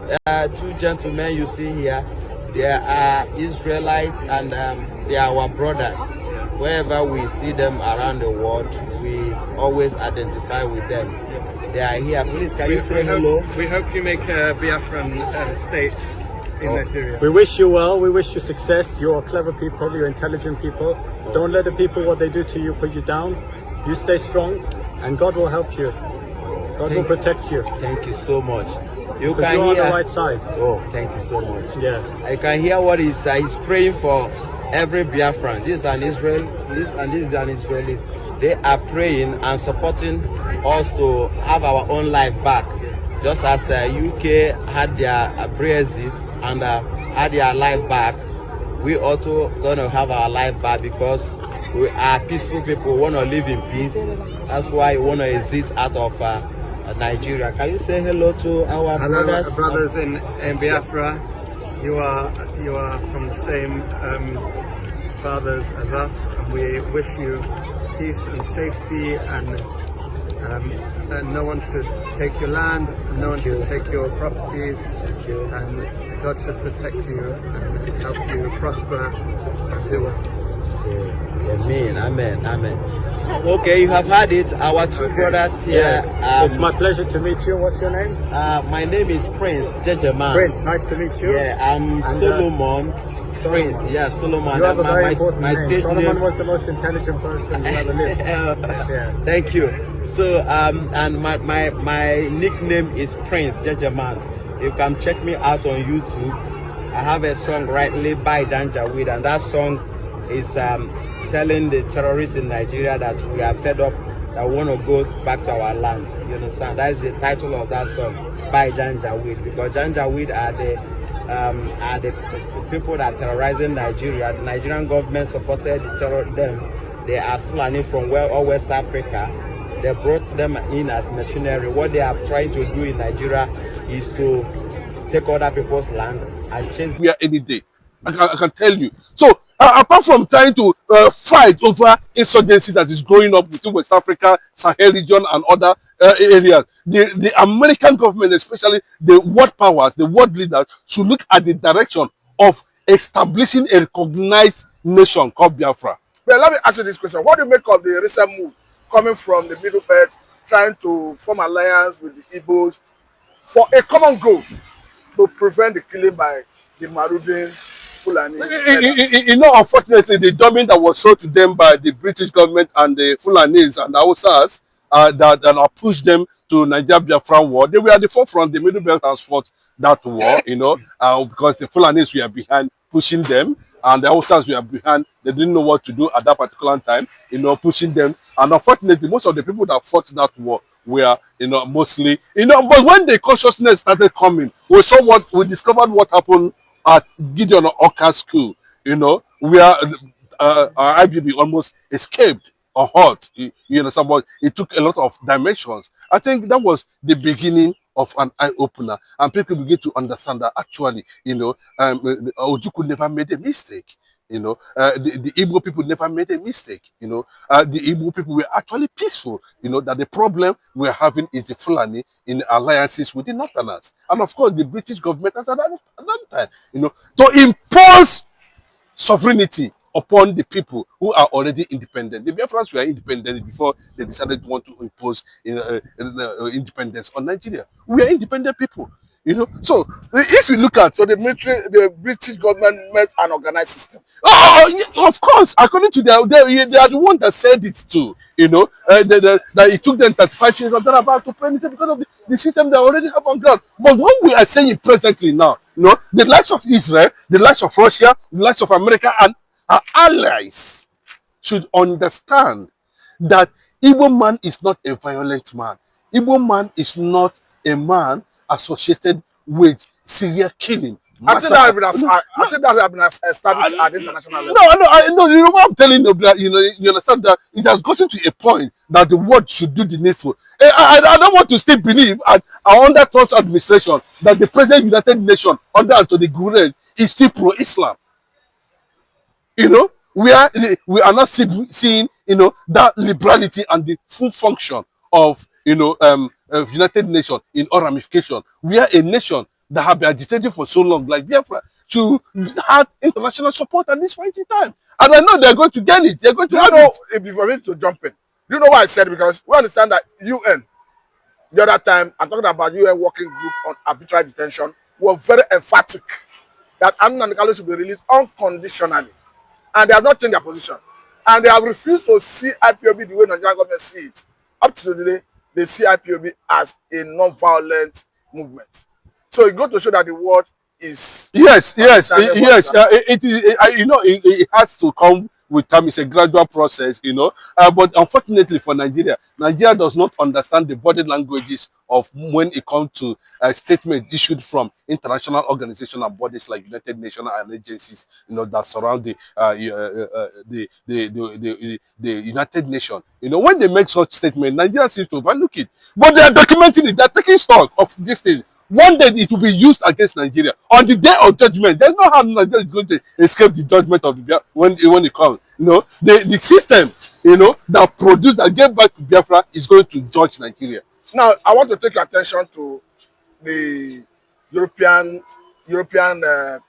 Two gentlemen you see here, they are Israelites and they are our brothers. Wherever we see them around the world, we always identify with them. They are here. Please, can you say hello? We hope you make a Biafran state in Nigeria. We wish you well. We wish you success. You're clever people. You're intelligent people. Don't let the people, what they do to you, put you down. You stay strong, and God will help you. God will protect you. Thank you so much. You can hear on the right side. Oh, thank you so much. Yeah. I can hear what he's praying for every Biafran. This is an Israel, this is an Israeli. They are praying and supporting us to have our own life back. Just as UK had their Brexit and had their life back, we also gonna have our life back because we are peaceful people. We want to live in peace. That's why we want to exit out of Nigeria. Can you say hello to our brothers in Biafra? You are from the same fathers as us, and we wish you peace and safety, and no one should take your land, and no one should take your properties, and God should protect you and help you prosper and do it. Amen, amen, amen. Okay, you have had it. Our two brothers here. It's my pleasure to meet you. What's your name? My name is Prince Jejeman. Prince, nice to meet you. Yeah, I'm Solomon. Prince, yeah, Solomon. You have a very important my name. Solomon was the most intelligent person who ever lived. Yeah. Thank you. So, and my nickname is Prince Jejeman. You can check me out on YouTube. I have a song rightly by Janjaweed, and that song is telling the terrorists in Nigeria that we are fed up, that we want to go back to our land. You understand? That is the title of that song, by Janjaweed, because Janjaweed are the people that are terrorizing Nigeria. The Nigerian government supported them. They are Fulani from all West Africa. They brought them in as machinery. What they are trying to do in Nigeria is to take other people's land and change. We are any day. I can tell you. So apart from trying to fight over insurgency that is growing up between West Africa, Sahel region, and other areas, the American government, especially the world powers, the world leaders, should look at the direction of establishing a recognized nation called Biafra. But let me ask you this question. What do you make of the recent move coming from the Middle Belt, trying to form alliance with the Igbos for a common goal to prevent the killing by the marauding Fulani? You know, unfortunately, the domain that was sold to them by the British government and the Fulanis and the Hausas that pushed them to Nigeria Biafra war, they were at the forefront. The Middle Belt has fought that war, you know, because the Fulanis were behind pushing them, and the Hausas were behind. They didn't know what to do at that particular time, you know, pushing them. And unfortunately, most of the people that fought that war were, you know, mostly, you know, but when the consciousness started coming, we discovered what happened at Gideon Oka School, you know, where our IGBO almost escaped or hurt, you understand, but it took a lot of dimensions. I think that was the beginning of an eye-opener, and people begin to understand that actually, you know, Ojukwu never made a mistake. You know, the Igbo people never made a mistake. You know, the Igbo people were actually peaceful. You know, that the problem we're having is the Fulani in alliances with the Northerners. And of course, the British government has at that time, you know, to impose sovereignty upon the people who are already independent. The Biafrans were independent before they decided to want to impose independence on Nigeria. We are independent people. You know, so if you look at the military, the British government made an organized system. Oh, yeah, of course, according to they are the one that said it too. You know, that it took them 35 years and about to penetrate because of the system they already have on ground. But what we are saying presently now, you know, the likes of Israel, the likes of Russia, the likes of America, and our allies should understand that Igbo man is not a violent man. Igbo man is not a man associated with serial killing. I think that has been established at the international level. No, you know what I'm telling you, you know, you understand that it has gotten to a point that the world should do the needful. I don't want to still believe under Trump's administration that the present United Nations under Anthony Guterres is still pro-Islam. You know, we are not seeing, you know, that liberality and the full function of, you know, United Nations in all ramifications. We are a nation that have been agitating for so long, like Biafra, should have international support at this point in time. And I know they're going to get it. They're going to have it. If you want me to jump in, you know why I said it? Because we understand that UN, the other time, I'm talking about UN working group on arbitrary detention, were very emphatic that Nnamdi Kanu should be released unconditionally. And they have not changed their position. And they have refused to see IPOB the way Nigerian government see it. Up to today, they see IPOB as a non-violent movement. So it goes to show that the world is... Yes. It is, it has to come with time. It's a gradual process, but unfortunately for Nigeria does not understand the body languages of when it comes to a statement issued from international organizations and bodies like United Nations and agencies, that surround the United Nations. When they make such statement, Nigeria seems to overlook it, but they are documenting it. They are taking stock of this thing. One day it will be used against Nigeria. On the day of judgment, there's no how Nigeria is going to escape the judgment of the when it comes. The system, that produced and gave back to Biafra is going to judge Nigeria. Now, I want to take your attention to the European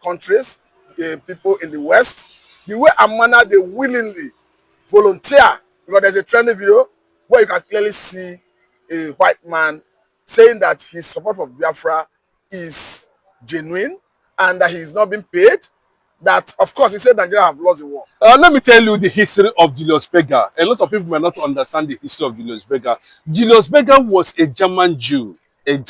countries, the people in the West, the way and manner they willingly volunteer. Because there's a trending video where you can clearly see a white man saying that his support of Biafra is genuine and that he's not being paid. That, of course, he said Nigeria have lost the war. Let me tell you the history of Julius Berger. A lot of people may not understand the history of Julius Berger. Julius Berger was a German Jew, and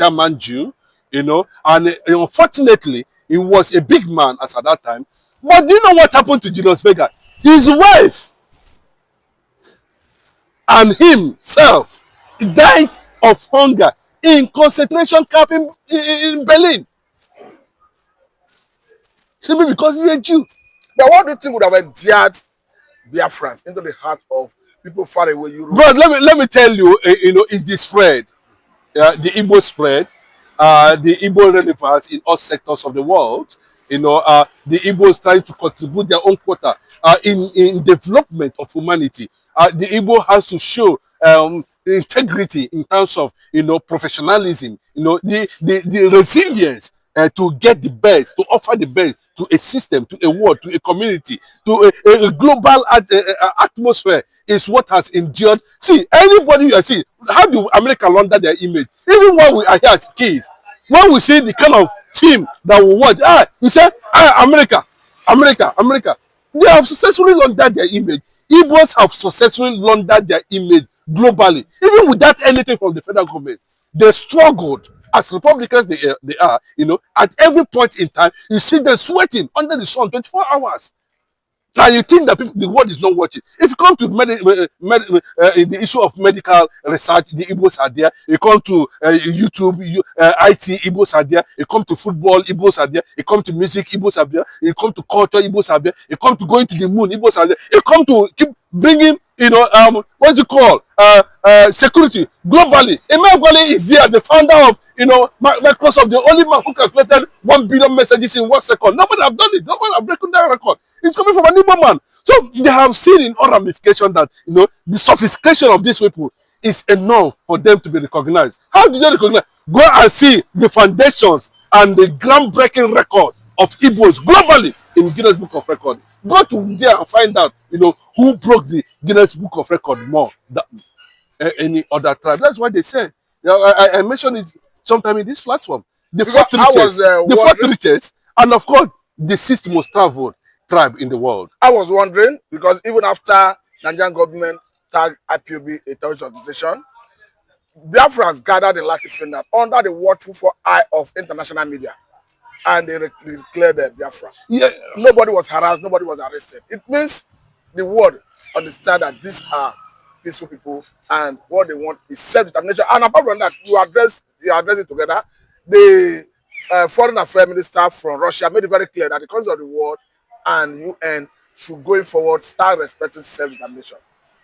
unfortunately, he was a big man as at that time. But do you know what happened to Julius Berger? His wife and himself died of hunger in concentration camp in Berlin. Simply because he's a Jew. Now, what do you think would have endeared Biafrans into the heart of people far away Europe? Bro, let me tell you, it's the spread, the Igbo spread, the Igbo relevance in all sectors of the world. The Igbos trying to contribute their own quota in development of humanity. The Igbo has to show integrity in terms of professionalism, the resilience to get the best, to offer the best to a system, to a world, to a community, to a global atmosphere is what has endured. See, anybody you are seeing, how do America launder their image? Even when we are here as kids, when we see the kind of team that we watch, we say, America. They have successfully laundered their image. Igbos have successfully laundered their image globally, even without anything from the federal government. They struggled as Republicans they are, at every point in time, you see them sweating under the sun 24 hours. Now you think that the world is not watching. If you come to the issue of medical research, the Igbos are there. You come to YouTube, IT, Igbos are there. You come to football, Igbos are there. You come to music, Igbos are there. You come to culture, Igbos are there. You come to going to the moon, Igbos are there. You come to keep bringing, what's it called? Security globally. Emeagwali is there, the founder of, Microsoft, the only man who calculated 1 billion messages in 1 second. Nobody have done it. Nobody have broken that record. It's coming from an Igbo man. So they have seen in all ramifications that, the sophistication of these people is enough for them to be recognized. How do they recognize? Go and see the foundations and the groundbreaking record of Igbos globally in Guinness Book of Records. Go to there and find out, who broke the Guinness Book of Records more than any other tribe. That's why they said. I mentioned it sometime in this platform. The fourth richest, and of course, the sixth most traveled tribe in the world. I was wondering, because even after Nigerian government tagged IPOB a terrorist organization, Biafrans gathered in Latifina under the watchful eye of international media, and they declared Biafra. Yeah. Nobody was harassed, nobody was arrested. It means the world understand that these are peaceful people, and what they want is self-determination. And apart from that, you address it together. The foreign affairs minister from Russia made it very clear that the countries of the world and UN should, going forward, start respecting self-determination.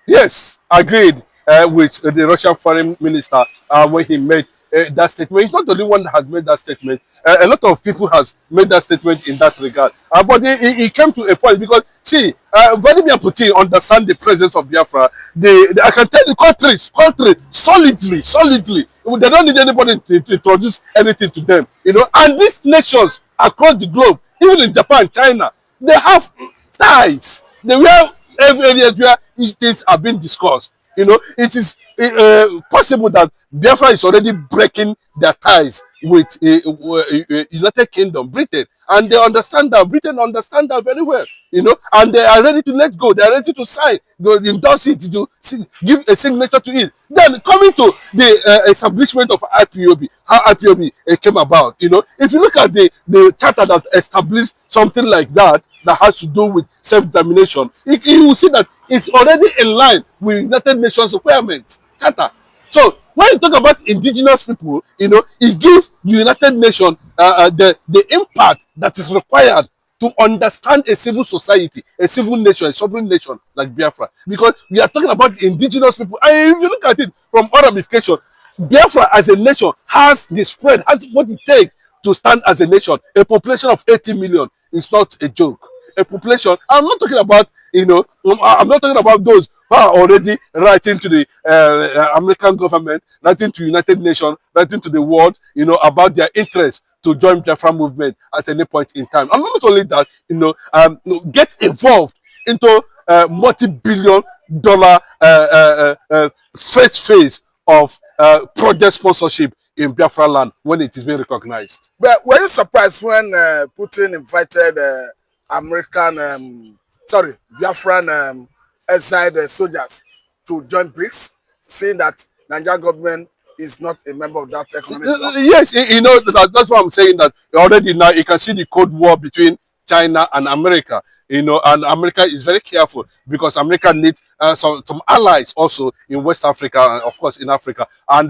Yes, agreed with the Russian foreign minister when he made that statement. He's not the only one that has made that statement. A lot of people has made that statement in that regard. But he came to a point because, see, Vladimir Putin understand the presence of Biafra. I can tell the country solidly. They don't need anybody to introduce anything to them, you know. And these nations across the globe, even in Japan, China, they have ties. They have areas where these things are being discussed. You know, it is possible that Biafra is already breaking their ties with United Kingdom, Britain, and they understand that. Britain understand that very well, you know, and they are ready to let go. They are ready to sign, to endorse it, to give a signature to it. Then coming to the establishment of IPOB, how IPOB came about, you know, if you look at the charter that established something like that, that has to do with self-determination, you will see that it's already in line with United Nations requirements, charter. So when you talk about indigenous people, you know, it gives the United Nations the impact that is required to understand a civil society, a civil nation, a sovereign nation like Biafra. Because we are talking about indigenous people. And if you look at it from all ramifications, Biafra as a nation has the spread, has what it takes to stand as a nation. A population of 80 million is not a joke. A population, I'm not talking about, you know, I'm not talking about those who are already writing to the American government, writing to United Nations, writing to the world, you know, about their interest to join Biafra movement at any point in time. And not only that, you know, get involved into multi-billion dollar first phase of project sponsorship in Biafra land when it is being recognized. But were you surprised when Putin invited Biafran exiled soldiers to join BRICS, seeing that Nigerian government is not a member of that economic bloc? Yes, you know, that's why I'm saying that already now you can see the Cold War between China and America, you know, and America is very careful because America needs some allies also in West Africa and of course in Africa, and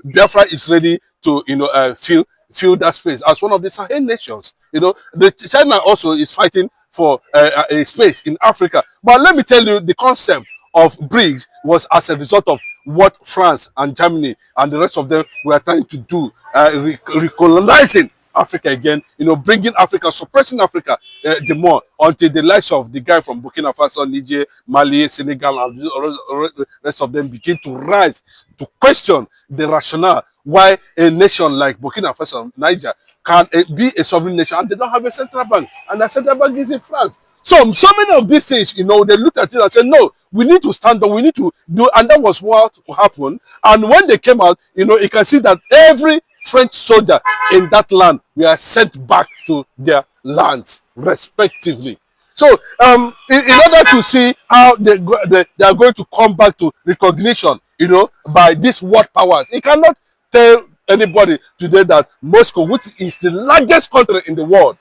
Biafra is ready to, you know, fill that space as one of the Sahel nations. You know, China also is fighting for a space in Africa. But let me tell you, the concept of BRICS was as a result of what France and Germany and the rest of them were trying to do, recolonizing Africa again, you know, bringing Africa, suppressing Africa the more until the likes of the guy from Burkina Faso, Niger, Mali, Senegal, and the rest of them begin to rise to question the rationale why a nation like Burkina Faso, Niger, can be a sovereign nation and they don't have a central bank, and the central bank is in France. So many of these things, you know, they looked at it and said, no, we need to stand up, we need to do, and that was what happened. And when they came out, you know, you can see that every French soldier in that land were sent back to their lands, respectively. So, in order to see how they are going to come back to recognition, you know, by these world powers, you cannot tell anybody today that Moscow, which is the largest country in the world,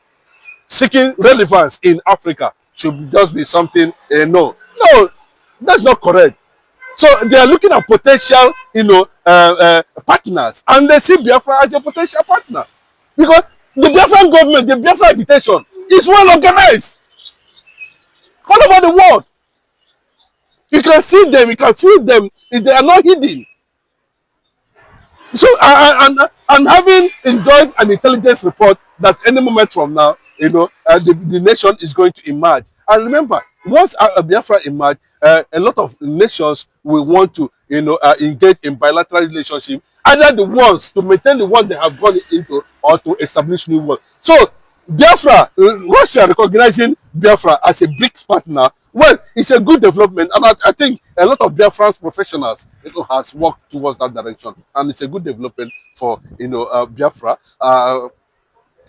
seeking relevance in Africa, should just be something, no, that's not correct. So they are looking at potential, you know, partners, and they see Biafra as a potential partner because the Biafran government, the Biafra agitation is well organized all over the world. You can see them, you can feel them, they are not hidden. So and having enjoyed an intelligence report that any moment from now, you know, the nation is going to emerge. And remember, once Biafra emerge, a lot of nations will want to, you know, engage in bilateral relationship, either the ones to maintain the ones they have gone into or to establish new ones. So Biafra, Russia recognizing Biafra as a big partner, well, it's a good development, and I think a lot of Biafran's professionals, you know, has worked towards that direction, and it's a good development for, you know, Biafra.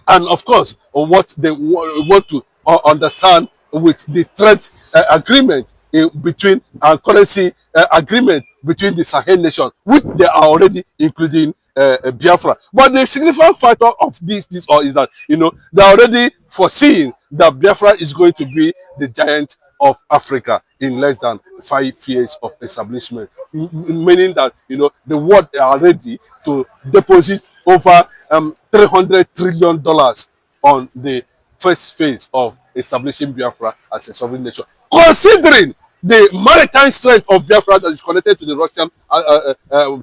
And of course, what they want to understand with the trade agreement between currency agreement between the Sahel nation, which they are already including Biafra. But the significant factor of this is that, you know, they are already foreseeing that Biafra is going to be the giant of Africa in less than 5 years of establishment, meaning that, you know, the world are ready to deposit over $300 trillion on the first phase of establishing Biafra as a sovereign nation, considering the maritime strength of Biafra that is connected to the Russian,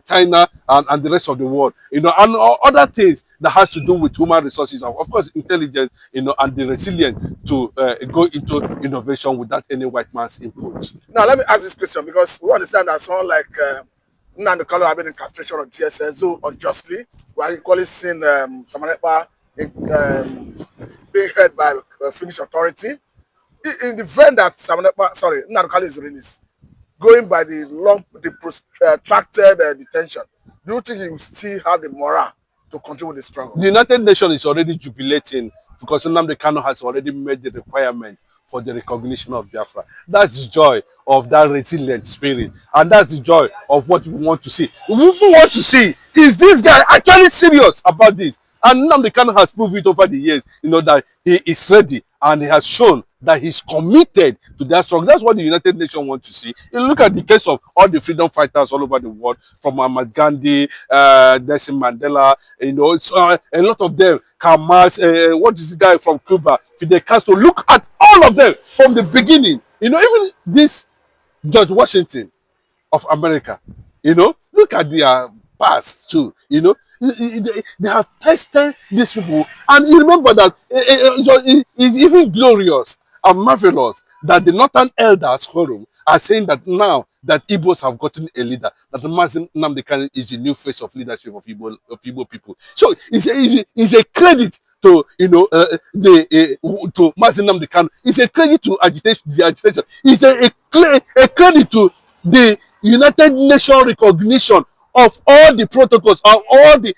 China, and the rest of the world, and other things that has to do with human resources, and of course intelligence, and the resilience to go into innovation without any white man's input. Now let me ask this question, because we understand that someone like Nnamdi Kanu have been incarceration on TSSO unjustly. We are equally seeing Ekpa being held by Finnish authority. In the event that Nnamdi Kanu is released, going by the protracted detention, do you think he will still have the morale to continue with the struggle? The United Nations is already jubilating because Nnamdi Kanu has already made the requirement for the recognition of Biafra. That's the joy of that resilient spirit, and that's the joy of what we want to see. We want to see, is this guy actually serious about this? And Nnamdi Kanu has proved it over the years, that he is ready, and he has shown that he's committed to that struggle. That's what the United Nations want to see. You look at the case of all the freedom fighters all over the world, from Ahmad Gandhi, Nelson Mandela, a lot of them, Kamas, what is the guy from Cuba, Fidel Castro. Look at all of them from the beginning. Even this George Washington of America, look at their past too, they have tested these people, and you remember that it's even glorious and marvelous that the Northern Elders Forum are saying that now that Igbos have gotten a leader, that Mazi Nnamdi Kanu is the new face of leadership of Igbo people. So it's a credit to to Mazi Nnamdi Kanu. It's a credit to the agitation. It's a credit to the United Nations recognition of all the protocols, of all the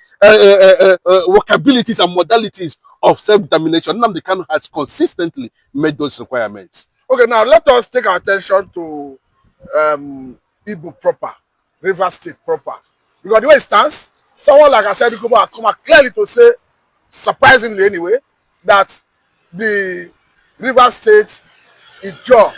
workabilities and modalities of self-determination. Nnamdi Kanu has consistently made those requirements. Okay, now let us take our attention to Igbo proper, River State proper. Because the way it stands, someone like I said, Ekpa come out clearly to say, surprisingly anyway, that the River State, Ijaw,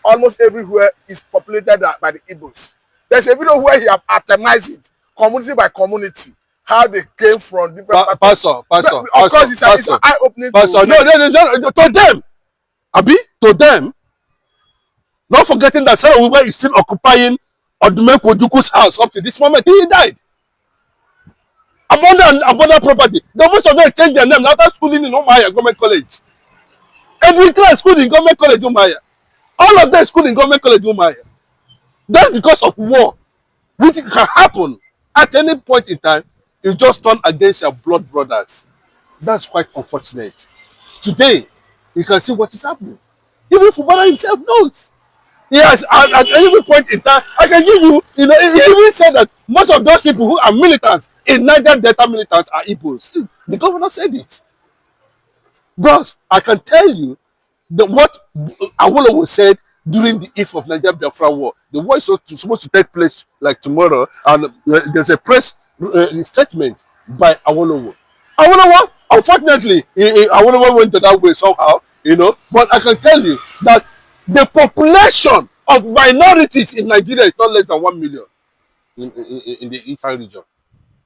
almost everywhere is populated by the Igbos. There's a video where he have atomized it, community by community, how they came from different Pastor, of course, it's an eye-opening. Pastor, no, to them, Abi, to them, not forgetting that Sarah Wiwa is still occupying Odumeko Duku's house up to this moment. He died. Abundant property. The most of them changed their name after schooling in Umaya Government College. Every class school in Government College Umaya. All of them school in Government College Umaya. That's because of war, which can happen at any point in time. You just turn against your blood brothers. That's quite unfortunate. Today, you can see what is happening. Even Fubara himself knows. Yes, at every point in time, I can give you, he even said that most of those people who are militants in Niger Delta militants are Igbos. The governor said it. Bros, I can tell you what Awolowo said during the eve of Niger Biafra war. The war is supposed to take place like tomorrow, and there's a press statement by Awolowo. Awolowo, unfortunately, Awolowo went to that way somehow, but I can tell you that the population of minorities in Nigeria is not less than 1 million in the eastern region.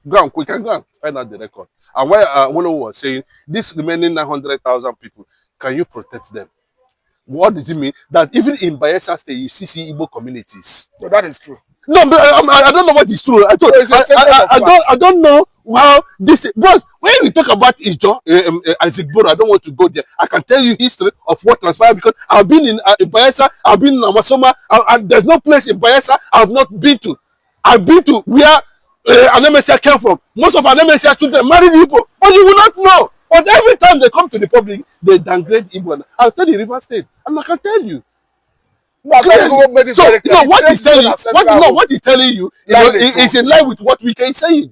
We can go and find out the record. And why Awolowo was saying, this remaining 900,000 people, can you protect them? What does it mean? That even in Bayelsa State, you see Igbo communities. So that is true. No, but I don't know what is true. I don't know how this. Because when we talk about Ijaw, IGBO, I don't want to go there. I can tell you history of what transpired because I've been in Bayelsa, I've been in Amasoma, and there's no place in Bayelsa I've not been to. I've been to where an MSA came from. Most of our MSA children married Igbo, but you will not know. But every time they come to the public, they downgrade Igbo. I'll tell the River State, and I can tell you. No, what he's telling you is in line with what we can say.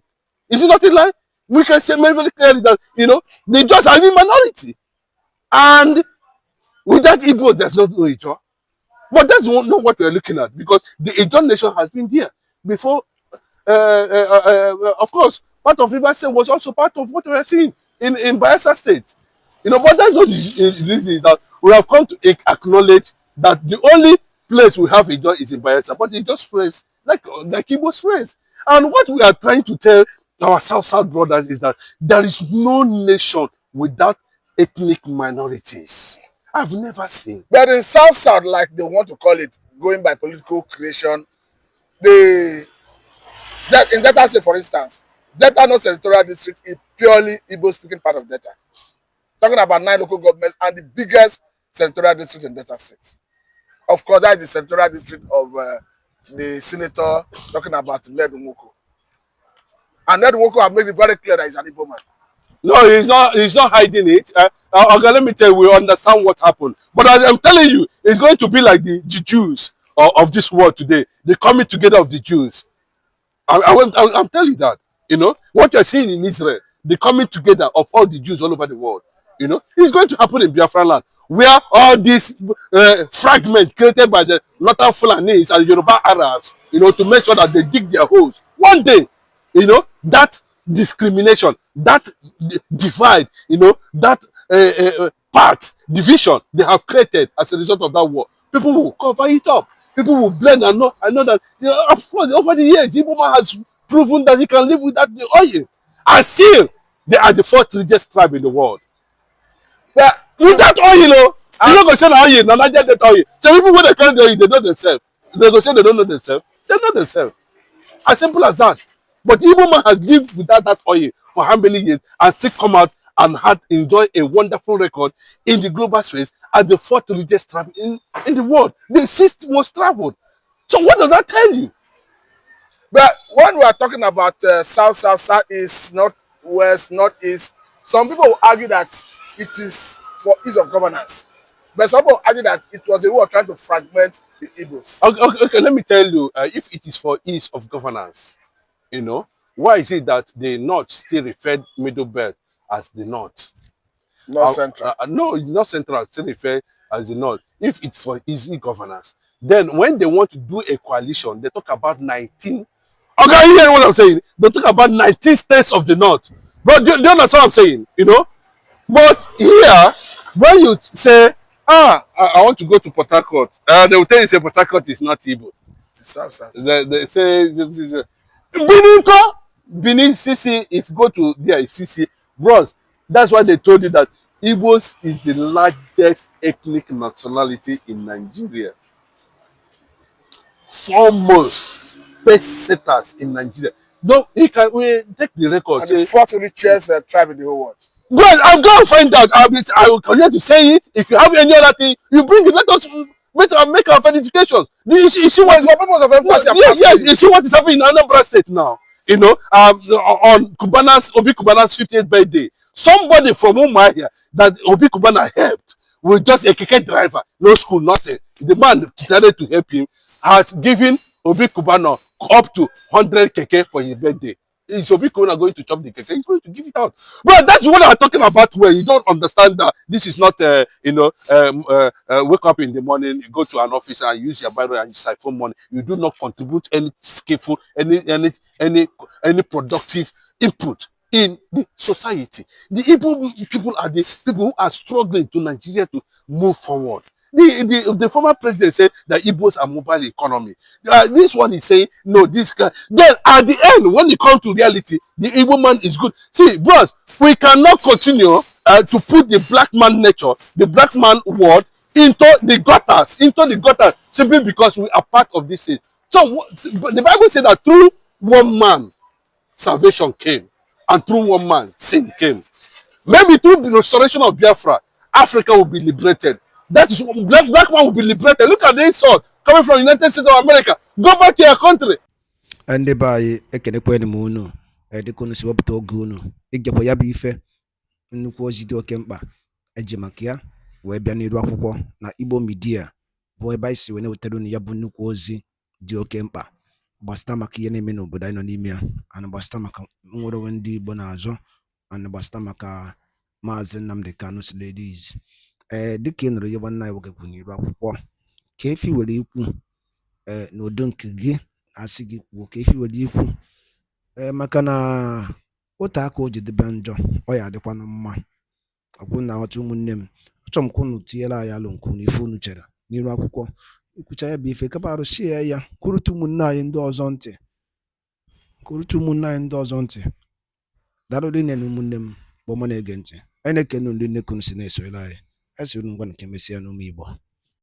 Is it not in line? We can say very clearly that they just are in minority, and without Igbo, there's no Ijaw. But that's not what we're looking at, because the Ijaw nation has been there before. Of course, part of River State was also part of what we are seeing in Bayelsa State. But that's not the reason that we have come to acknowledge that the only place we have Ijaw is in Bayelsa, but it just spreads like Igbo spreads. And what we are trying to tell our South brothers is that there is no nation without ethnic minorities. I've never seen. But in South, like they want to call it, going by political creation. The in Delta State, for instance, Delta North Senatorial District is purely Igbo-speaking part of Delta. Talking about 9 local governments and the biggest senatorial district in Delta State. Of course, that is the senatorial district of the senator talking about Ned Nwoko. And Ned Nwoko have made it very clear that he's an Igbo man. No, he's not. He's not hiding it. Okay, let me tell you, we understand what happened. But I'm telling you, it's going to be like the Jews of this world today. The coming together of the Jews. I'm telling you that. You know what you're seeing in Israel, the coming together of all the Jews all over the world. You know, it's going to happen in Biafra land, where all these fragments created by the Northern Fulanis and Yoruba Arabs, you know, to make sure that they dig their holes. One day, you know, that discrimination, that divide, you know, that division they have created as a result of that war, people will cover it up. People will blend and know that, you know, of course, over the years, Igbo man has proven that he can live without the oil. And still, they are the fourth richest tribe in the world. But without oil, you know, you're not going to sell oil, no, not just oil. So people, when they carry the oil, they know themselves. They go say they don't know themselves. They know themselves. As simple as that. But Igbo man has lived without that oil for how many years and still come out and had enjoyed a wonderful record in the global space as the fourth richest tribe in the world. The sixth most traveled. So what does that tell you? But when we are talking about south, east, north, west, northeast, some people will argue that it is for ease of governance. But some people argue that it was a way of trying to fragment the Igbos. Okay, let me tell you, if it is for ease of governance, you know, why is it that the North still referred Middle Belt as the North? North Central. No, North Central still referred as the North. If it's for easy governance, then when they want to do a coalition, they talk about 19. Okay, you hear what I'm saying? They talk about 19 states of the North. But do you understand what I'm saying? You know? But here, when you say, I want to go to Port Harcourt, they will tell you, say, Port Harcourt is not Igbo. They say, Benin, CC, if you go to there, CC, bros, that's why they told you that Igbos is the largest ethnic nationality in Nigeria. Foremost best setters in Nigeria. No, we take the record. And the fourth richest tribe in the whole world. Well, I'll go and find out. I will continue to say it. If you have any other thing, you bring it. Let us make our verifications. You see what is the purpose of emphasis? Yes. You see what is happening in Anambra State now. You know, on Obi Kubana's 50th birthday, somebody from Umuahia that Obi Kubana helped with just a keke driver, no school, nothing. The man decided to help him, has given Obi Kubana up to 100 keke for his birthday. Is Obi Kubana going to chop the keke? He's going to give it out. But that's what I'm talking about, where you don't understand that this is not, wake up in the morning, you go to an office and use your Bible and you siphon money. You do not contribute any skillful, any productive input in the society. The Igbo people are the people who are struggling to Nigeria to move forward. The former president said that Igbos are mobile economy. This one is saying, no, this guy. Then at the end, when it comes to reality, the Igbo man is good. See, bros, we cannot continue to put the black man nature, the black man world into the gutters, simply because we are part of this thing. So the Bible said that through one man, salvation came, and through one man, sin came. Maybe through the restoration of Biafra, Africa will be liberated. That is black man will be liberated. Look at the insult coming from the United States of America. Go back to your country. And the by ekenekweni muno edikono si wapụta oge unu igekwa ya bụ ife nnukwu ozi dị oke mkpa eji maka ya wee bịa n'iru akwụkwọ na Igbo Media bụ ebe anyị si wee na-wetara unu ya bụ nnukwu ozi dị oke mkpa gbasịta maka ihe na-eme n'obodo anyị nọ n'ime ya, ana gbasịta maka nwere onwe ndị Igbo na-azọ, ana gbasịta maka Mazi Nnamdi Kanu ladies. Dịka ị nụrụ ihe nwanne anyị nwoke kwuru n'iru akwụkwọ, ka efi were ikwu n'udo nke gị asị gị kwuo, ka efi were ikwu maka na otu aka o ji debe njọ ọ ya adịkwanụ mma. Ọgwụ na ọtụ ụmụnne m, achọrọ m ka unu tinyere anyị alụ nke unu ife unu chere n'iru akwụkwọ, ikwucha ya bụ ife kabarụ sie ya kwurute ụmụnne anyị ndị ọzọ ntị, daalụ dị nne na ụmụnne m bụ mụ na-ege ntị. Anyị na-ekene ndị nnekunu si na-esoyere anyị. Esi unu ngwa nke mesịa n'ụmụ Igbo.